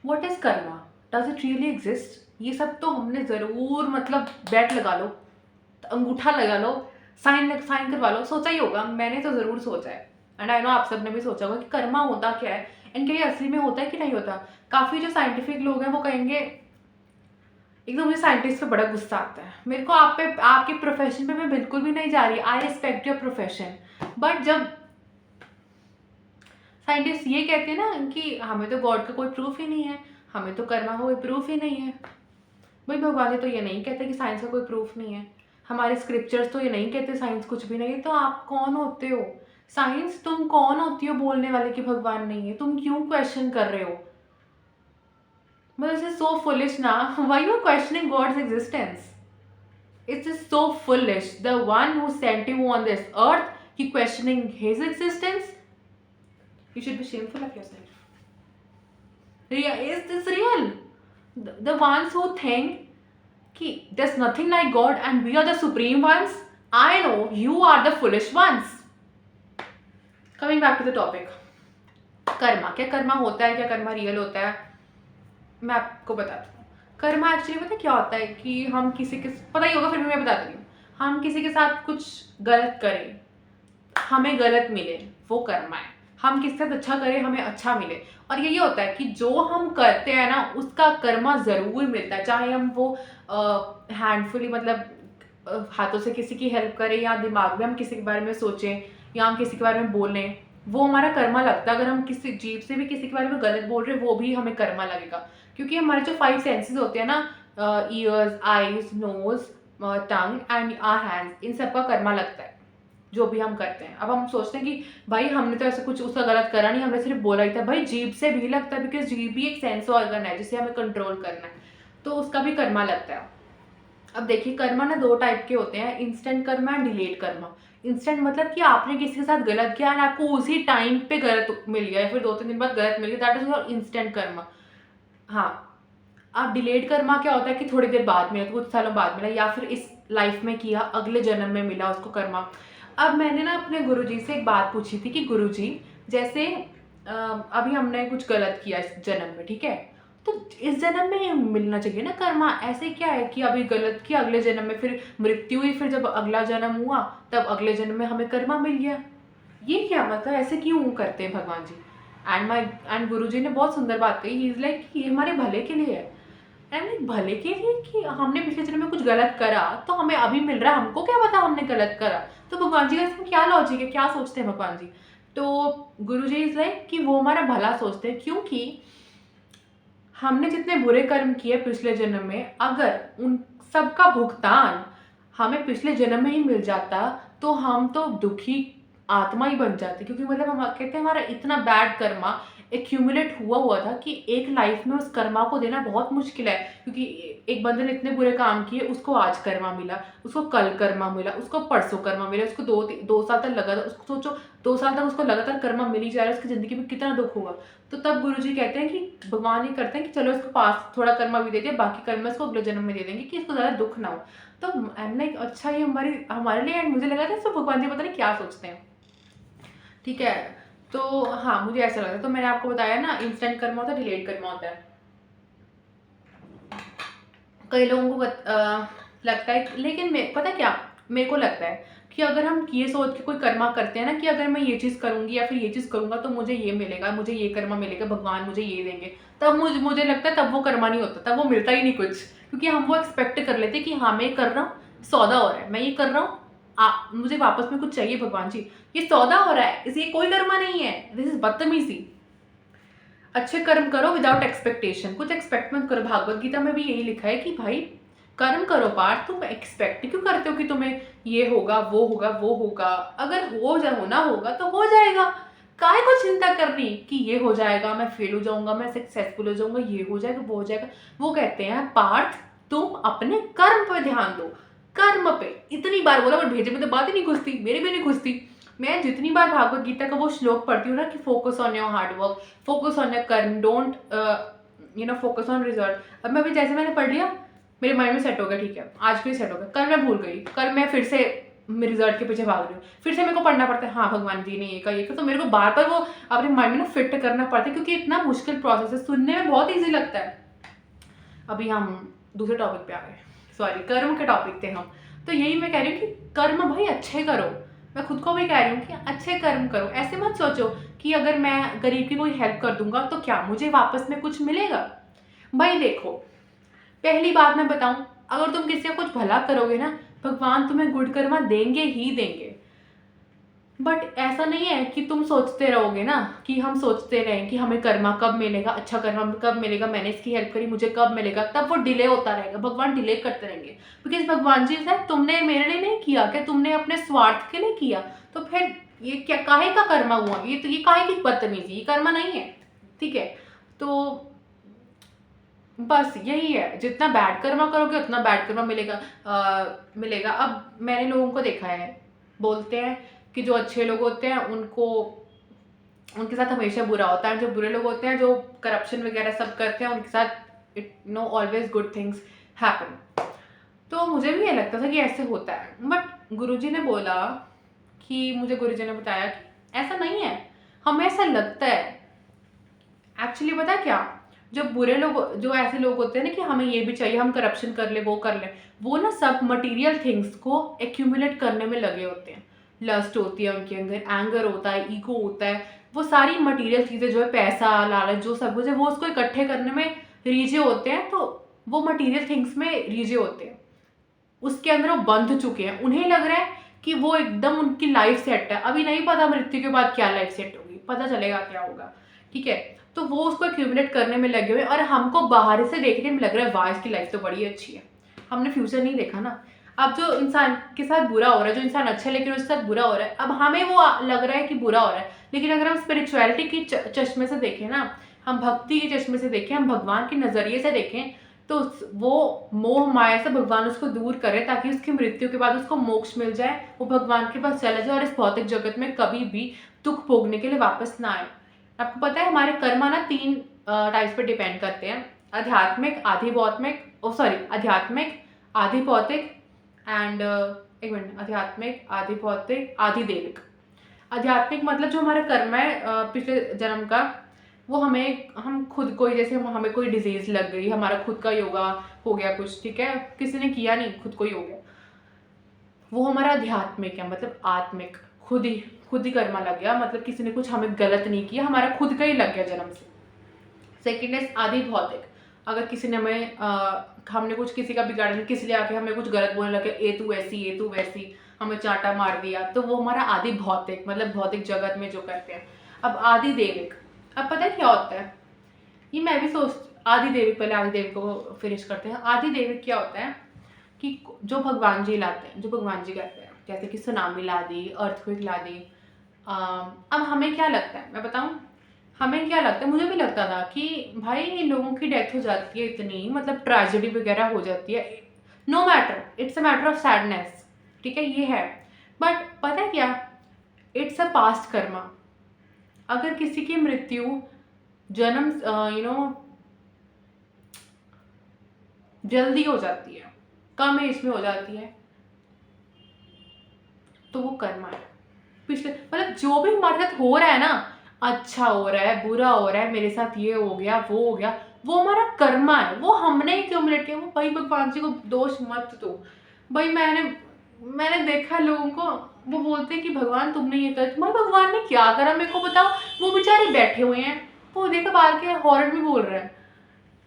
What is Karma, does it really exist? ये सब तो हमने ज़रूर मतलब बेट लगा लो, अंगूठा लगा लो, साइन करवा लो, सोचा ही होगा। मैंने तो ज़रूर सोचा है एंड आई नो आप सब ने भी सोचा होगा कि कर्मा होता क्या है एंड क्या ये असली में होता है कि नहीं होता। काफ़ी जो साइंटिफिक लोग हैं वो कहेंगे, एकदम मुझे साइंटिस्ट पे बड़ा गुस्सा आता है। मेरे को आप पे, आपके प्रोफेशन पे मैं बिल्कुल भी नहीं जा रही, I respect your profession, but जब साइंटिस्ट ये कहते हैं ना कि हमें तो गॉड का कोई प्रूफ ही नहीं है, हमें तो कर्मा का कोई प्रूफ ही नहीं है। भाई भगवान जी तो ये नहीं कहते कि साइंस का कोई प्रूफ नहीं है, हमारे स्क्रिप्चर्स तो ये नहीं कहते साइंस कुछ भी नहीं है। तो आप कौन होते हो साइंस, तुम कौन होती हो बोलने वाले कि भगवान नहीं है? तुम क्यों क्वेश्चन कर रहे हो? मतलब दिस इज सो फुलिश ना, why you are questioning God's existence? It's just so foolish. The one who sent you on this earth, you questioning his existence? You should be shameful of yourself. Is this real? The ones who think कि there's nothing like God and we are the supreme ones, I know you are the foolish ones. Coming back to the topic. Karma, क्या कर्मा होता है, क्या Karma real होता है? मैं आपको बताती हूँ। कर्मा एक्चुअली पता क्या होता है कि हम किसी के, पता ही होगा फिर भी मैं बताती हूँ, हम किसी के साथ कुछ गलत करें, हमें गलत मिले, वो कर्मा है। हम किसी के साथ अच्छा करें, हमें अच्छा मिले। और यही होता है कि जो हम करते हैं ना उसका कर्मा ज़रूर मिलता है, चाहे हम वो हैंडफुली मतलब हाथों से किसी की हेल्प करें या दिमाग में हम किसी के बारे में सोचें या हम किसी के बारे में बोलें, वो हमारा कर्मा लगता है। अगर हम किसी जीभ से भी किसी के बारे में गलत बोल रहे हैं वो भी हमें कर्मा लगेगा, क्योंकि हमारे जो 5 सेंसेस होते हैं ना, ears, eyes, nose, tongue and our hands, इन सब का कर्मा लगता है जो भी हम करते हैं। अब हम सोचते हैं कि भाई हमने तो ऐसा कुछ उसका गलत करा नहीं, हमने सिर्फ बोला ही था। भाई जीभ से भी लगता है, बिकॉज जीभ भी एक सेंस ऑर्गन है जिसे हमें कंट्रोल करना है, तो उसका भी कर्मा लगता है। अब देखिए कर्मा ना 2 टाइप के होते हैं, instant Karma and delayed Karma. Instant मतलब कि आपने किसी के साथ गलत किया एंड आपको उसी टाइम पे गलत मिल गया या फिर 2-3 दिन बाद गलत मिल गया, that is your instant Karma. हाँ, अब डिलेड कर्मा क्या होता है कि थोड़ी देर बाद मिला, कुछ सालों बाद मिला, या फिर इस लाइफ में किया अगले जन्म में मिला उसको कर्मा। अब मैंने ना अपने गुरुजी से एक बात पूछी थी कि गुरुजी जैसे अभी हमने कुछ गलत किया इस जन्म में, ठीक है, तो इस जन्म में मिलना चाहिए ना कर्मा। ऐसे क्या है कि अभी गलत किया, अगले जन्म में फिर मृत्यु हुई, फिर जब अगला जन्म हुआ तब अगले जन्म में हमें कर्मा मिल गया। ये क्या मतलब, ऐसे क्यों करते हैं भगवान जी? एंड गुरुजी ने बहुत सुंदर बात कही, ही इज लाइक कि ये हमारे भले के लिए है। एंड भले के लिए कि हमने पिछले जन्म में कुछ गलत करा तो हमें अभी मिल रहा है, हमको क्या पता हमने गलत करा। तो भगवान जी का इसमें क्या लॉजिक है, क्या सोचते हैं भगवान जी? तो गुरु जी इज लाइक कि वो हमारा भला सोचते हैं, क्योंकि हमने जितने बुरे कर्म किए पिछले जन्म में, अगर उन सब का भुगतान हमें पिछले जन्म में ही मिल जाता तो हम तो दुखी आत्मा ही बन जाते, क्योंकि मतलब हम कहते हैं हमारा इतना बैड कर्मा एक्यूमुलेट हुआ था कि एक लाइफ में उस कर्मा को देना बहुत मुश्किल है। क्योंकि एक बंदे ने इतने बुरे काम किए, उसको आज कर्मा मिला, उसको कल कर्मा मिला, उसको परसों कर्मा मिला, उसको 2 साल तक लगा था, उसको सोचो 2 साल तक उसको लगातार कर्मा मिल ही जा रहा है, उसकी ज़िंदगी में कितना दुख होगा। तो तब गुरुजी कहते हैं कि भगवान ये करते हैं कि चलो इसको पास थोड़ा कर्मा भी दे दिया, बाकी कर्मा इसको अगले जन्म में दे देंगे कि इसको ज़्यादा दुख ना हो। तो आई एम लाइक अच्छा ये हमारे लिए, एंड मुझे लगा था सब भगवान जी पता नहीं क्या सोचते हैं, ठीक है। तो हाँ, मुझे ऐसा लगा, तो मैंने आपको बताया ना इंस्टेंट कर्मा होता है, डिलेड कर्मा होता है। कई लोगों को लगता है, लेकिन पता क्या मेरे को लगता है कि अगर हम ये सोच के कोई कर्मा करते हैं ना कि अगर मैं ये चीज़ करूँगी या फिर ये चीज़ करूँगा तो मुझे ये मिलेगा, मुझे ये कर्मा मिलेगा, भगवान मुझे ये देंगे, तब मुझे लगता है तब वो कर्मा नहीं होता, तब वो मिलता ही नहीं कुछ। क्योंकि हम वो एक्सपेक्ट कर लेते कि हाँ मैं कर रहा हूँ, सौदा हो रहा है, मैं ये कर रहा हूँ, मुझे वापस में कुछ चाहिए भगवान जी, ये सौदा हो रहा है, इसलिए कोई कर्मा नहीं है। दिस इज बदतमीजी। अच्छे कर्म करो विदाउट एक्सपेक्टेशन, कुछ एक्सपेक्ट मत करो। भागवत गीता में भी यही लिखा है कि भाई कर्म करो पार्थ, तुम एक्सपेक्ट क्यों करते हो कि तुम्हें ये होगा वो होगा वो होगा? अगर होना होगा तो हो जाएगा, काहे को चिंता करनी कि ये हो जाएगा, मैं फेल हो जाऊंगा, मैं सक्सेसफुल हो जाऊंगा, ये हो जाएगा वो हो जाएगा। वो कहते हैं पार्थ तुम अपने कर्म पे ध्यान दो, कर्म पे। इतनी बार बोला बट भेजे में तो बात ही नहीं घुसती, मेरी भी नहीं घुसती। मैं जितनी बार भागवत गीता का वो श्लोक पढ़ती हूँ ना कि focus on your hard work, focus on your कर्म, डोंट फोकस ऑन रिजल्ट। अब मैं भी जैसे मैंने पढ़ लिया, मेरे माइंड में सेट हो गया, ठीक है आज भी सेट हो गया, कल मैं भूल गई, कल मैं फिर से रिजल्ट के पीछे भाग रही हूँ, फिर से मेरे को पढ़ना पड़ता है, हाँ भगवान जी ने ये कहा, ये कहा, तो मेरे को बार बार वो अपने माइंड में ना फिट करना पड़ता है, क्योंकि इतना मुश्किल प्रोसेस है, सुनने में बहुत ईजी लगता है। अभी हम दूसरे टॉपिक पे आ गए, सॉरी, कर्म के टॉपिक थे हम। तो यही मैं कह रही हूँ कि कर्म भाई अच्छे करो, मैं खुद को भी कह रही हूँ कि अच्छे कर्म करो। ऐसे मत सोचो कि अगर मैं गरीब की कोई हेल्प कर दूंगा तो क्या मुझे वापस में कुछ मिलेगा। भाई देखो, पहली बात मैं बताऊं, अगर तुम किसी का कुछ भला करोगे ना, भगवान तुम्हें गुड कर्मा देंगे ही देंगे। बट ऐसा नहीं है कि तुम सोचते रहोगे ना, कि हम सोचते रहें कि हमें कर्मा कब मिलेगा, अच्छा कर्मा कब मिलेगा, मैंने इसकी हेल्प करी मुझे कब मिलेगा, तब वो डिले होता रहेगा, भगवान डिले करते रहेंगे। बिकॉज भगवान जी साहब, तुमने मेरे लिए नहीं किया क्या, तुमने अपने स्वार्थ के लिए किया, तो फिर ये क्या काहे का कर्मा हुआ, ये तो ये काहे की बदतमीजी, ये कर्मा नहीं है, ठीक है। तो बस यही है, जितना बैड कर्मा करोगे उतना बैड कर्मा मिलेगा। मिलेगा। अब मैंने लोगों को देखा है, बोलते हैं कि जो अच्छे लोग होते हैं उनको, उनके साथ हमेशा बुरा होता है, जो बुरे लोग होते हैं जो करप्शन वगैरह सब करते हैं उनके साथ it know always good things happen. तो मुझे भी ये लगता था कि ऐसे होता है, बट गुरुजी ने बोला कि, मुझे गुरुजी ने बताया कि ऐसा नहीं है, हमें ऐसा लगता है। एक्चुअली पता है क्या, जो बुरे लोग, जो ऐसे लोग होते हैं ना कि हमें ये भी चाहिए, हम करप्शन कर ले, वो कर ले, वो ना सब मटेरियल थिंग्स को एक्यूमुलेट करने में लगे होते हैं। लस्ट होती है उनके अंदर, एंगर होता है, ईगो होता है, वो सारी मटेरियल चीज़ें जो है, पैसा लालच जो सब कुछ है, वो उसको इकट्ठे करने में रीझे होते हैं। तो वो मटेरियल थिंग्स में रीझे होते हैं, उसके अंदर वो बंध चुके हैं, उन्हें लग रहा है कि वो एकदम उनकी लाइफ सेट है। अभी नहीं पता मृत्यु के बाद क्या लाइफ सेट होगी, पता चलेगा क्या होगा, ठीक है। तो वो उसको एक्यूमुलेट करने में लगे हुए, और हमको बाहर से देखने में लग रहा है वाह इसकी लाइफ तो बड़ी अच्छी है, हमने फ्यूचर नहीं देखा ना। अब जो इंसान के साथ बुरा हो रहा है, जो इंसान अच्छा है लेकिन उसके साथ बुरा हो रहा है, अब हमें वो लग रहा है कि बुरा हो रहा है, लेकिन अगर हम स्पिरिचुअलिटी की चश्मे से देखें ना, हम भक्ति के चश्मे से देखें, हम भगवान के नज़रिए से देखें, तो वो मोह माया से भगवान उसको दूर करे, ताकि उसकी मृत्यु के बाद उसको मोक्ष मिल जाए, वो भगवान के पास चला जाए और इस भौतिक जगत में कभी भी दुख भोगने के लिए वापस ना आए। आपको पता है हमारे कर्मा ना 3 टाइप्स पे डिपेंड करते हैं, आध्यात्मिक, आधि भौतिक, ओ सॉरी, आध्यात्मिक, आधि भौतिक एंड एक मिनट, आध्यात्मिक, आधि भौतिक, आधि दैविक। आध्यात्मिक मतलब जो हमारा कर्म है पिछले जन्म का, वो हम खुद को ही, जैसे हमें कोई डिजीज लग गई, हमारा खुद का योगा हो गया कुछ, ठीक है, किसी ने किया नहीं, खुद को ही हो गया, वो हमारा आध्यात्मिक है, मतलब आत्मिक, खुद ही कर्मा लग गया, मतलब किसी ने कुछ हमें गलत नहीं किया, हमारा खुद का ही लग गया जन्म से। सेकेंड है आदि भौतिक, अगर किसी ने हमने कुछ किसी का बिगाड़ा नहीं, किसी ने आके हमें कुछ गलत बोलने लगे, ए तू ऐसी, ए तू वैसी, हमें चांटा मार दिया, तो वो हमारा आदि भौतिक, मतलब भौतिक जगत में जो करते हैं। अब आदि दैविक, अब पता है क्या होता है, ये मैं भी आदि दैविक, पहले आदि दैविक को फिनिश करते हैं। आदि दैविक क्या होता है कि जो भगवान जी लाते हैं, जो भगवान जी करते हैं, जैसे कि सुनामी ला दी, अर्थक्वेक ला दी। अब हमें क्या लगता है, मैं बताऊं, हमें क्या लगता है, मुझे भी लगता था कि भाई इन लोगों की डेथ हो जाती है इतनी, मतलब ट्रेजेडी वगैरह हो जाती है, no matter, it's a matter of sadness, ठीक है, ये है। बट पता है क्या, इट्स अ पास्ट कर्मा। अगर किसी की मृत्यु जन्म जल्दी हो जाती है, कम एज में हो जाती है, तो वो कर्मा है। पिछले मतलब जो भी हमारे साथ हो रहा है ना, अच्छा हो रहा है, बुरा हो रहा है, मेरे साथ ये हो गया, वो हो गया, वो हमारा कर्मा है, वो हमने ही क्यूमुलेट किया। वो भाई भगवान जी को दोष मत दो। भाई मैंने देखा लोगों को, वो बोलते हैं कि भगवान तुमने ये कर, तुम्हारे भगवान ने क्या करा मेरे को बताओ। वो बेचारे बैठे हुए हैं, वो देखो बाहर के हॉरर में बोल रहे हैं,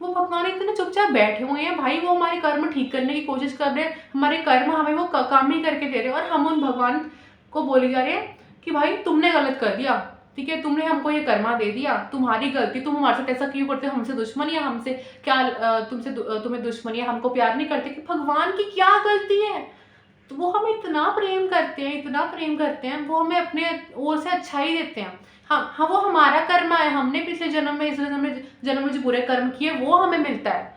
वो भगवान इतने चुपचाप बैठे हुए हैं भाई, वो हमारे कर्म ठीक करने की कोशिश कर रहे हैं, हमारे कर्म हमें वो काम ही करके दे रहे हैं, और हम उन भगवान को बोले जा रहे हैं कि भाई तुमने गलत कर दिया, ठीक है, तुमने हमको ये कर्मा दे दिया, तुम्हारी गलती, तुम हमारे साथ ऐसा क्यों करते हो, हमसे दुश्मनी है, हमसे क्या तुम्हें दुश्मनी है, हमको प्यार नहीं करते, कि भगवान की क्या गलती है। तो वो हमें इतना प्रेम करते हैं, इतना प्रेम करते हैं, वो हमें अपने ओर से अच्छाई देते हैं। हाँ, वो हमारा कर्म है, हमने पिछले जन्म में, इस जन्म में जो बुरे कर्म किए वो हमें मिलता है,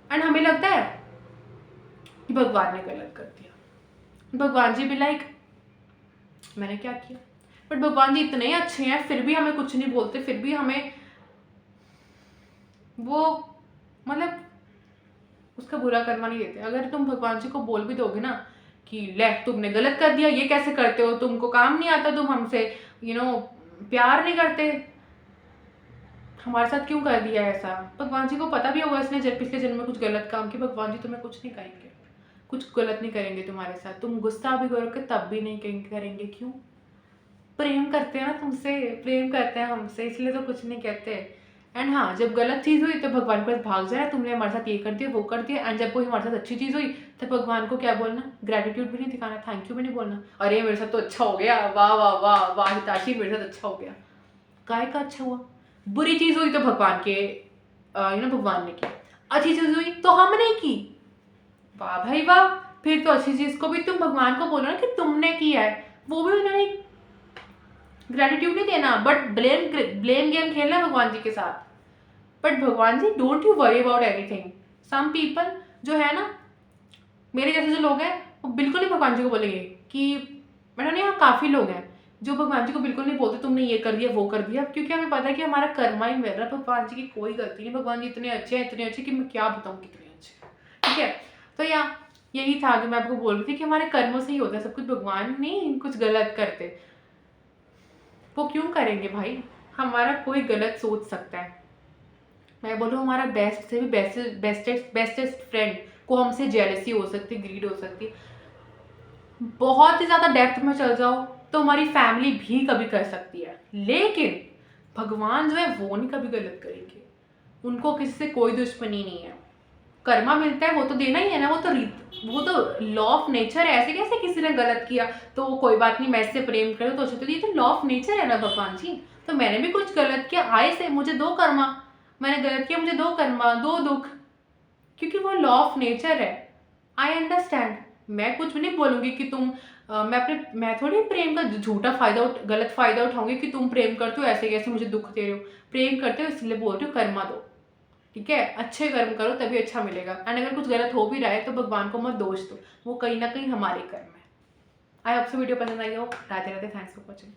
एंड हमें लगता है कि भगवान ने गलत कर दिया। भगवान जी भी लाइक मैंने क्या किया, बट भगवान जी इतने अच्छे हैं, फिर भी हमें कुछ नहीं बोलते, फिर भी हमें वो मतलब उसका बुरा कर्मा नहीं देते। अगर तुम भगवान जी को बोल भी दोगे ना कि ले तुमने गलत कर दिया, ये कैसे करते हो, तुमको काम नहीं आता, तुम हमसे प्यार नहीं करते, हमारे साथ क्यों कर दिया ऐसा। भगवान जी को पता भी होगा इसने पिछले जन्म में कुछ गलत काम किया। भगवान जी तुम्हें कुछ नहीं कहेंगे, कुछ गलत नहीं करेंगे तुम्हारे साथ। तुम गुस्सा भी करोगे तब भी नहीं करेंगे। क्यों? प्रेम करते हैं ना तुमसे, प्रेम करते हैं हमसे, इसलिए तो कुछ नहीं कहते। एंड हाँ, जब गलत चीज़ हुई तो भगवान के पास भाग जाए, तुमने हमारे साथ ये कर दिया वो कर दिया। एंड जब कोई हमारे साथ अच्छी चीज़ हुई तो भगवान को क्या बोलना, ग्रेटिट्यूड भी नहीं दिखाना, थैंक यू भी नहीं बोलना, अरे मेरे साथ तो अच्छा हो गया, वाह वाह वाह वाह हिताशी मेरे साथ अच्छा हो गया। काय का अच्छा हुआ? बुरी चीज़ हुई तो भगवान के भगवान ने की, अच्छी चीज़ हुई तो हमने की, वाह भाई वाह। फिर तो अच्छी चीज़ को भी तुम भगवान को बोलो ना कि तुमने किया है, वो भी उन्होंने ग्रेटिट्यूड नहीं देना, बट ब्लेम गेम खेलना है भगवान जी के साथ। बट भगवान जी don't you worry about anything. Some people जो है ना, मेरे जैसे जो लोग हैं, वो बिल्कुल नहीं भगवान जी को बोलेंगे कि मैंने यहाँ काफ़ी लोग हैं जो भगवान जी को बिल्कुल नहीं बोलते तुमने ये कर दिया वो कर दिया, क्योंकि हमें पता है कि हमारा कर्मा ही मिल रहा है, भगवान जी की कोई गलती नहीं। भगवान जी इतने अच्छे कि मैं क्या बताऊँ कितने अच्छे, ठीक है। तो यही था जो मैं आपको बोल रही थी कि हमारे कर्मों से ही होता है सब कुछ, भगवान नहीं कुछ गलत करते। वो क्यों करेंगे भाई? हमारा कोई गलत सोच सकता है, मैं बोलूँ हमारा बेस्ट से भी बेस्टेस्ट फ्रेंड को हमसे जेलसी हो सकती है, ग्रीड हो सकती है। बहुत ही ज़्यादा डेप्थ में चल जाओ तो हमारी फैमिली भी कभी कर सकती है, लेकिन भगवान जो है वो नहीं कभी गलत करेंगे। उनको किसी से कोई दुश्मनी नहीं है। कर्मा मिलता है वो तो देना ही है ना, वो तो लॉ ऑफ नेचर है। ऐसे कैसे किसी ने गलत किया तो कोई बात नहीं मैं इससे प्रेम करूँ तो अच्छा, तो ये तो लॉ ऑफ नेचर है ना भगवान जी। तो मैंने भी कुछ गलत किया, आए से मुझे 2 कर्मा, मैंने गलत किया मुझे 2 कर्मा 2 दुख, क्योंकि वो लॉ ऑफ नेचर है। I understand. मैं कुछ भी नहीं बोलूँगी कि तुम मैं थोड़ी प्रेम का झूठा गलत फ़ायदा उठाऊँगी कि तुम प्रेम करते हो ऐसे कैसे मुझे दुख दे रहे हो। प्रेम करते हो इसलिए बोल रही हो कर्मा दो, ठीक है, अच्छे कर्म करो तभी अच्छा मिलेगा। एंड अगर कुछ गलत हो भी रहा है तो भगवान को मत दोष दो, वो कहीं ना कहीं हमारे कर्म है। आई होप सो वीडियो पसंद आई हो। Radhe Radhe, thanks for watching.